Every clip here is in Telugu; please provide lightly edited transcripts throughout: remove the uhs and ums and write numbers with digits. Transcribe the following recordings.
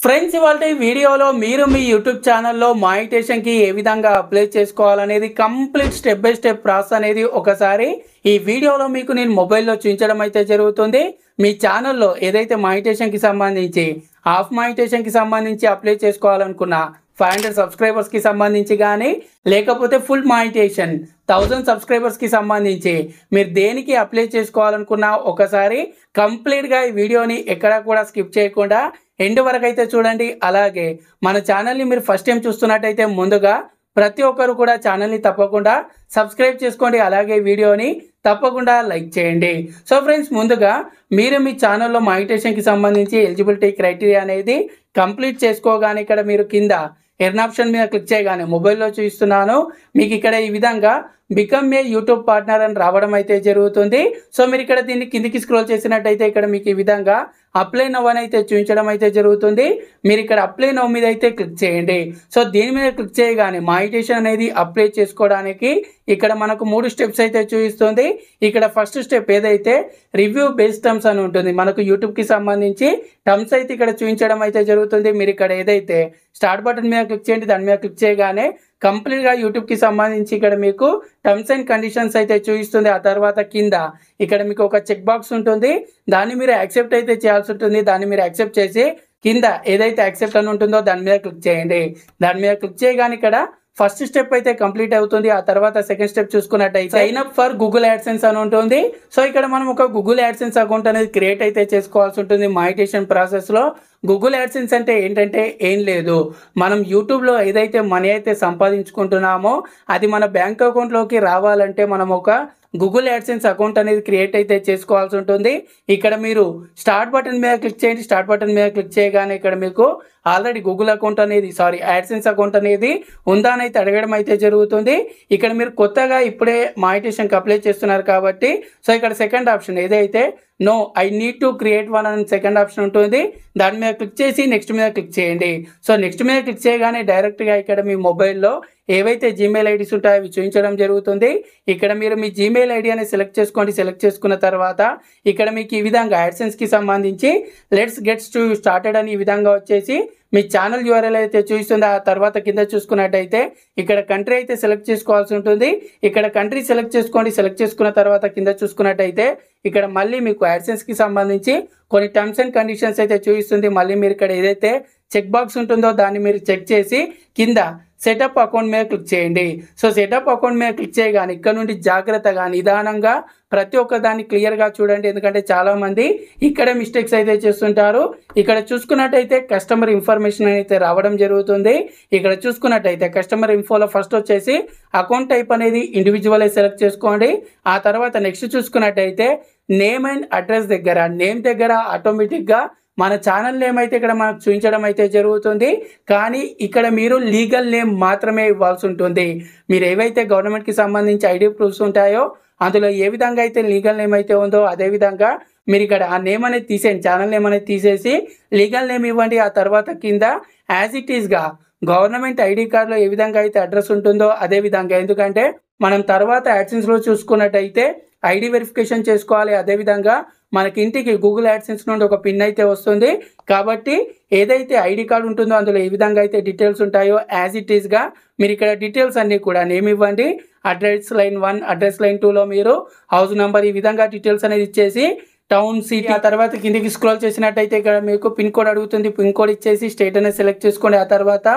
ఫ్రెండ్స్, ఇవాళ ఈ వీడియోలో మీరు మీ యూట్యూబ్ ఛానల్లో మానిటైజేషన్కి ఏ విధంగా అప్లై చేసుకోవాలనేది complete step by step process అనేది ఒకసారి ఈ వీడియోలో మీకు నేను మొబైల్లో చూపించడం అయితే జరుగుతుంది. మీ ఛానల్లో ఏదైతే మానిటైజేషన్కి సంబంధించి హాఫ్ మానిటైజేషన్కి సంబంధించి అప్లై చేసుకోవాలనుకున్న 500 సబ్స్క్రైబర్స్కి సంబంధించి కానీ లేకపోతే ఫుల్ మానిటైజేషన్ 1000 సబ్స్క్రైబర్స్కి సంబంధించి మీరు దేనికి అప్లై చేసుకోవాలనుకున్నా ఒకసారి కంప్లీట్గా ఈ వీడియోని ఎక్కడా కూడా స్కిప్ చేయకుండా ఎండ్ వరకు అయితే చూడండి. అలాగే మన ఛానల్ని మీరు ఫస్ట్ టైం చూస్తున్నట్టయితే ముందుగా ప్రతి ఒక్కరు కూడా ఛానల్ని తప్పకుండా సబ్స్క్రైబ్ చేసుకోండి. అలాగే వీడియోని తప్పకుండా లైక్ చేయండి. సో ఫ్రెండ్స్, ముందుగా మీరు మీ ఛానల్లో మానిటైజేషన్కి సంబంధించి ఎలిజిబిలిటీ క్రైటీరియా అనేది కంప్లీట్ చేసుకోగానే ఇక్కడ మీరు కింద ఎర్న్ ఆప్షన్ మీద క్లిక్ చేయగానే మొబైల్లో చూపిస్తున్నాను మీకు ఇక్కడ ఈ విధంగా బికమ్ ఏ యూట్యూబ్ పార్ట్నర్ అని రావడం అయితే జరుగుతుంది. సో మీరు ఇక్కడ దీన్ని కిందికి స్క్రోల్ చేసినట్టయితే ఇక్కడ మీకు ఈ విధంగా అప్లై నవ్ అని అయితే చూపించడం అయితే జరుగుతుంది. మీరు ఇక్కడ అప్లై నవ్ మీద అయితే క్లిక్ చేయండి. సో దీని మీద క్లిక్ చేయగానే మానిటైజేషన్ అనేది అప్లై చేసుకోవడానికి ఇక్కడ మనకు 3 స్టెప్స్ అయితే చూపిస్తుంది. ఇక్కడ ఫస్ట్ స్టెప్ ఏదైతే రివ్యూ బేస్డ్ టర్మ్స్ అని ఉంటుంది, మనకు యూట్యూబ్కి సంబంధించి టర్మ్స్ అయితే ఇక్కడ చూపించడం అయితే జరుగుతుంది. మీరు ఇక్కడ ఏదైతే స్టార్ట్ బటన్ మీద క్లిక్ చేయండి, దాని మీద క్లిక్ చేయగానే కంప్లీట్గా యూట్యూబ్కి సంబంధించి ఇక్కడ మీకు టర్మ్స్ అండ్ కండిషన్స్ అయితే చూపిస్తుంది. ఆ తర్వాత కింద ఇక్కడ మీకు ఒక చెక్ బాక్స్ ఉంటుంది, దాన్ని మీరు యాక్సెప్ట్ అయితే చేయాల్సి ఉంటుంది. దాన్ని మీరు యాక్సెప్ట్ చేసి కింద ఏదైతే యాక్సెప్ట్ అని ఉంటుందో దాని మీద క్లిక్ చేయండి. దాని మీద క్లిక్ చేయగానే ఇక్కడ ఫస్ట్ స్టెప్ అయితే కంప్లీట్ అవుతుంది. ఆ తర్వాత సెకండ్ స్టెప్ చూసుకున్నట్టయితే sign up for Google AdSense అని ఉంటుంది. సో ఇక్కడ మనం ఒక గూగుల్ యాడ్సెన్స్ అకౌంట్ అనేది క్రియేట్ అయితే చేసుకోవాల్సి ఉంటుంది. మానిటైజేషన్ ప్రాసెస్లో గూగుల్ యాడ్సెన్స్ అంటే ఏంటంటే ఏం లేదు, మనం యూట్యూబ్లో ఏదైతే మనీ అయితే సంపాదించుకుంటున్నామో అది మన బ్యాంక్ అకౌంట్లోకి రావాలంటే మనం ఒక గూగుల్ యాడ్సెన్స్ అకౌంట్ అనేది క్రియేట్ అయితే చేసుకోవాల్సి ఉంటుంది. ఇక్కడ మీరు స్టార్ట్ బటన్ మీద క్లిక్ చేయండి. స్టార్ట్ బటన్ మీద క్లిక్ చేయగానే ఇక్కడ మీకు ఆల్రెడీ గూగుల్ అకౌంట్ అనేది యాడ్సెన్స్ అకౌంట్ అనేది ఉందా అని అయితే అడగడం అయితే జరుగుతుంది. ఇక్కడ మీరు కొత్తగా ఇప్పుడే మానిటైజేషన్కి అప్లై చేస్తున్నారు కాబట్టి సో ఇక్కడ సెకండ్ ఆప్షన్ ఏదైతే no I need to create one అని సెకండ్ ఆప్షన్ ఉంటుంది, దాని మీద క్లిక్ చేసి నెక్స్ట్ మీద క్లిక్ చేయండి. సో నెక్స్ట్ మీద క్లిక్ చేయగానే డైరెక్ట్గా ఇక్కడ మీ మొబైల్లో ఏవైతే జీమెయిల్ ఐడీస్ ఉంటాయో అవి చూపించడం జరుగుతుంది. ఇక్కడ మీరు మీ జీమెయిల్ ఐడి అనేది సెలెక్ట్ చేసుకోండి. సెలెక్ట్ చేసుకున్న తర్వాత ఇక్కడ మీకు ఈ విధంగా యాడ్సెన్స్కి సంబంధించి లెట్స్ గెట్స్ టు స్టార్టెడ్ అని ఈ విధంగా వచ్చేసి మీ ఛానల్ యూఆర్ఎల్ అయితే చూపిస్తుంది. ఆ తర్వాత కింద చూసుకున్నట్టయితే ఇక్కడ కంట్రీ అయితే సెలెక్ట్ చేసుకోవాల్సి ఉంటుంది. ఇక్కడ కంట్రీ సెలెక్ట్ చేసుకోండి. సెలెక్ట్ చేసుకున్న తర్వాత కింద చూసుకున్నట్టయితే ఇక్కడ మళ్ళీ మీకు యాడ్సెన్స్కి సంబంధించి కొన్ని టర్మ్స్ అండ్ కండిషన్స్ అయితే చూపిస్తుంది. మళ్ళీ మీరు ఇక్కడ ఏదైతే చెక్ బాక్స్ ఉంటుందో దాన్ని మీరు చెక్ చేసి కింద సెటప్ అకౌంట్ మీద క్లిక్ చేయండి. సో సెటప్ అకౌంట్ మీద క్లిక్ చేయగానే ఇక్కడ నుండి జాగ్రత్తగా నిదానంగా ప్రతి ఒక్క దాన్ని క్లియర్గా చూడండి, ఎందుకంటే చాలామంది ఇక్కడ మిస్టేక్స్ అయితే చేస్తుంటారు. ఇక్కడ చూసుకున్నట్టయితే కస్టమర్ ఇన్ఫర్మేషన్ అయితే రావడం జరుగుతుంది. ఇక్కడ చూసుకున్నట్టయితే కస్టమర్ ఇన్ఫోలో ఫస్ట్ వచ్చేసి అకౌంట్ టైప్ అనేది ఇండివిజువల్ సెలెక్ట్ చేసుకోండి. ఆ తర్వాత నెక్స్ట్ చూసుకున్నట్టయితే నేమ్ అండ్ అడ్రస్ దగ్గర నేమ్ దగ్గర ఆటోమేటిక్గా మన ఛానల్ నేమ్ అయితే ఇక్కడ మనకు చూపించడం అయితే జరుగుతుంది. కానీ ఇక్కడ మీరు లీగల్ నేమ్ మాత్రమే ఇవ్వాల్సి ఉంటుంది. మీరు ఏవైతే గవర్నమెంట్కి సంబంధించి ఐడి ప్రూఫ్స్ ఉంటాయో అందులో ఏ విధంగా అయితే లీగల్ నేమ్ అయితే ఉందో అదే విధంగా మీరు ఇక్కడ ఆ నేమ్ అనేది తీసేయండి, ఛానల్ నేమ్ అనేది తీసేసి లీగల్ నేమ్ ఇవ్వండి. ఆ తర్వాత కింద యాజ్ ఇట్ ఈస్గా గవర్నమెంట్ ఐడి కార్డులో ఏ విధంగా అయితే అడ్రస్ ఉంటుందో అదే విధంగా, ఎందుకంటే మనం తర్వాత యాడ్సెన్స్లో చూసుకున్నట్టయితే ఐడి వెరిఫికేషన్ చేసుకోవాలి. అదేవిధంగా మనకి ఇంటికి గూగుల్ యాడ్సెన్స్ నుండి ఒక పిన్ అయితే వస్తుంది. కాబట్టి ఏదైతే ఐడి కార్డు ఉంటుందో అందులో ఏ విధంగా అయితే డీటెయిల్స్ ఉంటాయో యాజ్ ఇట్ ఈస్గా మీరు ఇక్కడ డీటెయిల్స్ అన్నీ కూడా నేమ్ ఇవ్వండి. అడ్రస్ లైన్ 1 అడ్రస్ లైన్ 2లో మీరు హౌస్ నెంబర్ ఈ విధంగా డీటెయిల్స్ అనేది ఇచ్చేసి టౌన్ సిటీ ఆ తర్వాత కిందికి స్క్రోల్ చేసినట్టయితే ఇక్కడ మీకు పిన్ కోడ్ అడుగుతుంది. పిన్ కోడ్ ఇచ్చేసి స్టేట్ అనేది సెలెక్ట్ చేసుకోండి. ఆ తర్వాత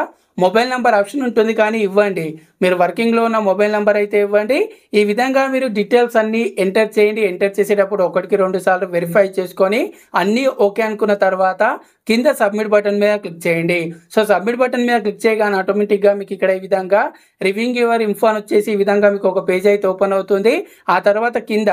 మొబైల్ నెంబర్ ఆప్షన్ ఉంటుంది కానీ ఇవ్వండి, మీరు వర్కింగ్లో ఉన్న మొబైల్ నెంబర్ అయితే ఇవ్వండి. ఈ విధంగా మీరు డీటెయిల్స్ అన్నీ ఎంటర్ చేయండి. ఎంటర్ చేసేటప్పుడు 1-2 సార్లు వెరిఫై చేసుకొని అన్నీ ఓకే అనుకున్న తర్వాత కింద సబ్మిట్ బటన్ మీద క్లిక్ చేయండి. సో సబ్మిట్ బటన్ మీద క్లిక్ చేయగానే ఆటోమేటిక్గా మీకు ఇక్కడ ఈ విధంగా రివ్యూయింగ్ యువర్ ఇన్ఫో అని వచ్చేసి ఈ విధంగా మీకు ఒక పేజ్ అయితే ఓపెన్ అవుతుంది. ఆ తర్వాత కింద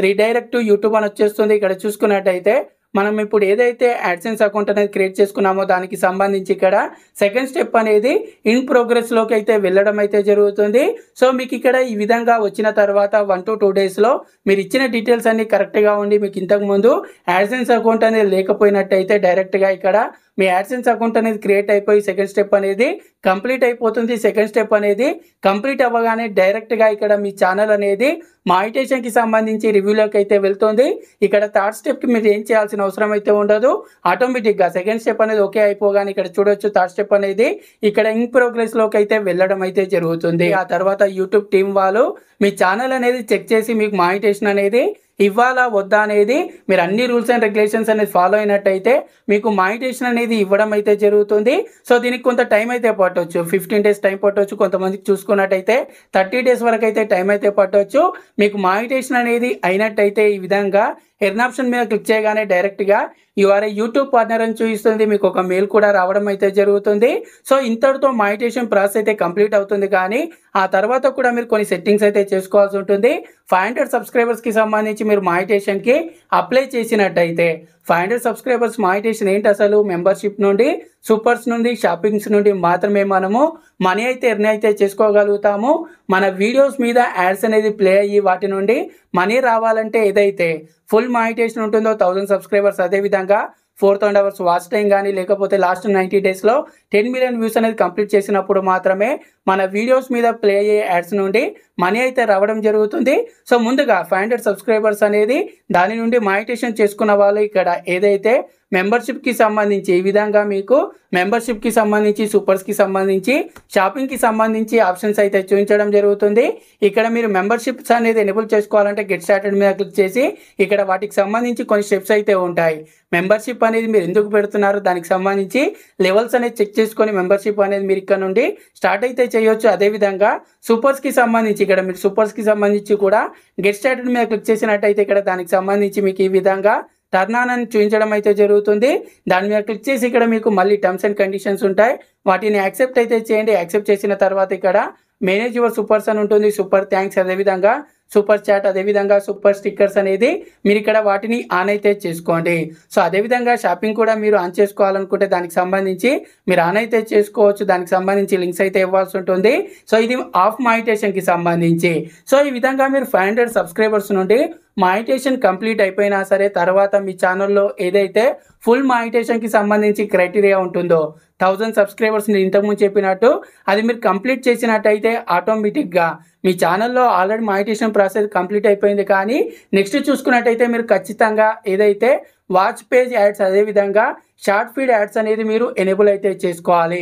రీడైరెక్ట్ టు యూట్యూబ్ అని వచ్చేస్తుంది. ఇక్కడ చూసుకున్నట్టయితే మనం ఇప్పుడు ఏదైతే యాడ్సెన్స్ అకౌంట్ అనేది క్రియేట్ చేసుకున్నామో దానికి సంబంధించి ఇక్కడ సెకండ్ స్టెప్ అనేది ఇన్ ప్రోగ్రెస్లోకి అయితే వెళ్ళడం అయితే జరుగుతుంది. సో మీకు ఇక్కడ ఈ విధంగా వచ్చిన తర్వాత 1 to 2 డేస్లో మీరు ఇచ్చిన డీటెయిల్స్ అన్ని కరెక్ట్గా ఉండి మీకు ఇంతకుముందు యాడ్సెన్స్ అకౌంట్ అనేది లేకపోయినట్టయితే డైరెక్ట్గా ఇక్కడ మీ యాడ్సెన్స్ అకౌంట్ అనేది క్రియేట్ అయిపోయి సెకండ్ స్టెప్ అనేది కంప్లీట్ అయిపోతుంది. సెకండ్ స్టెప్ అనేది కంప్లీట్ అవ్వగానే డైరెక్ట్గా ఇక్కడ మీ ఛానల్ అనేది మానిటైజేషన్కి సంబంధించి రివ్యూలోకి అయితే వెళ్తుంది. ఇక్కడ థర్డ్ స్టెప్కి మీరు ఏం చేయాల్సిన అవసరం అయితే ఉండదు. ఆటోమేటిక్గా సెకండ్ స్టెప్ అనేది ఓకే అయిపోగానే ఇక్కడ చూడొచ్చు థర్డ్ స్టెప్ అనేది ఇక్కడ ఇన్ ప్రోగ్రెస్లోకి అయితే వెళ్ళడం అయితే జరుగుతుంది. ఆ తర్వాత యూట్యూబ్ టీం వాళ్ళు మీ ఛానల్ అనేది చెక్ చేసి మీకు మానిటైజేషన్ అనేది ఇవ్వాలా వద్దా అనేది మీరు అన్ని రూల్స్ అండ్ రెగ్యులేషన్స్ అనేది ఫాలో అయినట్టయితే మీకు మానిటైజేషన్ అనేది ఇవ్వడం అయితే జరుగుతుంది. సో దీనికి కొంత టైం అయితే పట్టవచ్చు, 15 days టైం పట్టవచ్చు. కొంతమందికి చూసుకున్నట్టయితే 30 days వరకు అయితే టైం అయితే పట్టవచ్చు. మీకు మానిటైజేషన్ అనేది అయినట్టయితే ఈ విధంగా ఎర్న్ ఆప్షన్ మీద క్లిక్ చేయగానే డైరెక్ట్గా యూఆర్ యూట్యూబ్ పార్ట్నర్ అని చూపిస్తుంది. మీకు ఒక మెయిల్ కూడా రావడం అయితే జరుగుతుంది. సో ఇంతటితో మానిటైజేషన్ ప్రాసెస్ అయితే కంప్లీట్ అవుతుంది. కానీ ఆ తర్వాత కూడా మీరు కొన్ని సెట్టింగ్స్ అయితే చేసుకోవాల్సి ఉంటుంది. 500 సబ్స్క్రైబర్స్కి సంబంధించి మీరు మానిటైజేషన్కి అప్లై చేసినట్టయితే 500 సబ్స్క్రైబర్స్ మానిటైజేషన్ ఏంటి అసలు? మెంబర్షిప్ నుండి, సూపర్స్ నుండి, షాపింగ్స్ నుండి మాత్రమే మనము మనీ అయితే ఎర్న్ అయితే చేసుకోగలుగుతాము. మన వీడియోస్ మీద యాడ్స్ అనేది ప్లే అయ్యి వాటి నుండి మనీ రావాలంటే ఏదైతే ఫుల్ మానిటైజేషన్ ఉంటుందో 1000 సబ్స్క్రైబర్స్, అదేవిధంగా 4000 hours వాచ్ టైం కానీ లేకపోతే లాస్ట్ 90 daysలో 10 million వ్యూస్ అనేది కంప్లీట్ చేసినప్పుడు మాత్రమే మన వీడియోస్ మీద ప్లే అయ్యే యాడ్స్ నుండి మనీ అయితే రావడం జరుగుతుంది. సో ముందుగా 500 సబ్స్క్రైబర్స్ అనేది దాని నుండి మానిటైజేషన్ చేసుకున్న వాళ్ళు ఇక్కడ ఏదైతే మెంబర్షిప్కి సంబంధించి ఈ విధంగా మీకు మెంబర్షిప్కి సంబంధించి, సూపర్స్కి సంబంధించి, షాపింగ్కి సంబంధించి ఆప్షన్స్ అయితే చూపించడం జరుగుతుంది. ఇక్కడ మీరు మెంబర్షిప్స్ అనేది ఎనేబుల్ చేసుకోవాలంటే గెట్ స్టార్టెడ్ మీద క్లిక్ చేసి ఇక్కడ వాటికి సంబంధించి కొన్ని స్టెప్స్ అయితే ఉంటాయి. మెంబర్షిప్ అనేది మీరు ఎందుకు పెడుతున్నారు, దానికి సంబంధించి లెవెల్స్ అనేది చెక్ చేసుకొని మెంబర్షిప్ అనేది మీరు ఇక్కడ నుండి స్టార్ట్ అయితే చేయొచ్చు. అదేవిధంగా సూపర్స్కి సంబంధించి ఇక్కడ మీరు సూపర్స్కి సంబంధించి కూడా గెట్ స్టార్టెడ్ మీద క్లిక్ చేసినట్టయితే ఇక్కడ దానికి సంబంధించి మీకు ఈ విధంగా టర్న్ ఆన్ అని చూపించడం అయితే జరుగుతుంది. దాని మీద క్లిక్ చేసి ఇక్కడ మీకు మళ్ళీ టర్మ్స్ అండ్ కండిషన్స్ ఉంటాయి, వాటిని యాక్సెప్ట్ అయితే చేయండి. యాక్సెప్ట్ చేసిన తర్వాత ఇక్కడ మేనేజ్ యువర్ సూపర్స్ అని ఉంటుంది. సూపర్ థ్యాంక్స్, అదేవిధంగా సూపర్ చాట్, అదేవిధంగా సూపర్ స్టిక్కర్స్ అనేది మీరు ఇక్కడ వాటిని ఆన్ అయితే చేసుకోండి. సో అదేవిధంగా షాపింగ్ కూడా మీరు ఆన్ చేసుకోవాలనుకుంటే దానికి సంబంధించి మీరు ఆన్ అయితే చేసుకోవచ్చు. దానికి సంబంధించి లింక్స్ అయితే ఇవ్వాల్సి ఉంటుంది. సో ఇది ఆఫ్ మానిటైజేషన్కి సంబంధించి. సో ఈ విధంగా మీరు 500 సబ్స్క్రైబర్స్ నుండి మానిటైజేషన్ కంప్లీట్ అయిపోయినా సరే తర్వాత మీ ఛానల్లో ఏదైతే ఫుల్ మానిటైజేషన్కి సంబంధించి క్రైటీరియా ఉంటుందో 1000 సబ్స్క్రైబర్స్ నేను ఇంతకుముందు చెప్పినట్టు అది మీరు కంప్లీట్ చేసినట్టయితే ఆటోమేటిక్గా మీ ఛానల్లో ఆల్రెడీ మానిటైజేషన్ ప్రాసెస్ కంప్లీట్ అయిపోయింది. కానీ నెక్స్ట్ చూసుకున్నట్టయితే మీరు ఖచ్చితంగా ఏదైతే వాచ్ పేజ్ యాడ్స్, అదేవిధంగా షార్ట్ ఫీడ్ యాడ్స్ అనేది మీరు ఎనేబుల్ అయితే చేసుకోవాలి.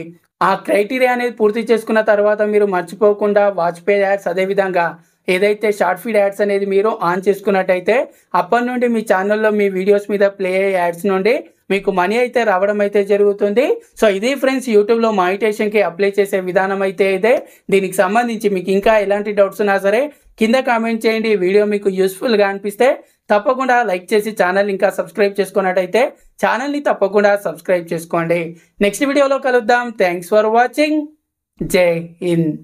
ఆ క్రైటీరియా అనేది పూర్తి చేసుకున్న తర్వాత మీరు మర్చిపోకుండా వాచ్ పేజ్ యాడ్స్, అదేవిధంగా ఏదైతే షార్ట్ ఫీడ్ యాడ్స్ అనేది మీరు ఆన్ చేసుకున్నట్టయితే అప్పటి నుండి మీ ఛానల్లో మీ వీడియోస్ మీద ప్లే అయ్యే యాడ్స్ నుండి మీకు మనీ అయితే రావడం అయితే జరుగుతుంది. సో ఇది ఫ్రెండ్స్ యూట్యూబ్లో మానిటైజేషన్కి అప్లై చేసే విధానం అయితే ఇదే. దీనికి సంబంధించి మీకు ఇంకా ఎలాంటి డౌట్స్ ఉన్నా సరే కింద కామెంట్ చేయండి. వీడియో మీకు యూస్ఫుల్గా అనిపిస్తే తప్పకుండా లైక్ చేసి ఛానల్ ఇంకా సబ్స్క్రైబ్ చేసుకున్నట్టయితే ఛానల్ని తప్పకుండా సబ్స్క్రైబ్ చేసుకోండి. నెక్స్ట్ వీడియోలో కలుద్దాం. Thanks for watching. జై హింద్.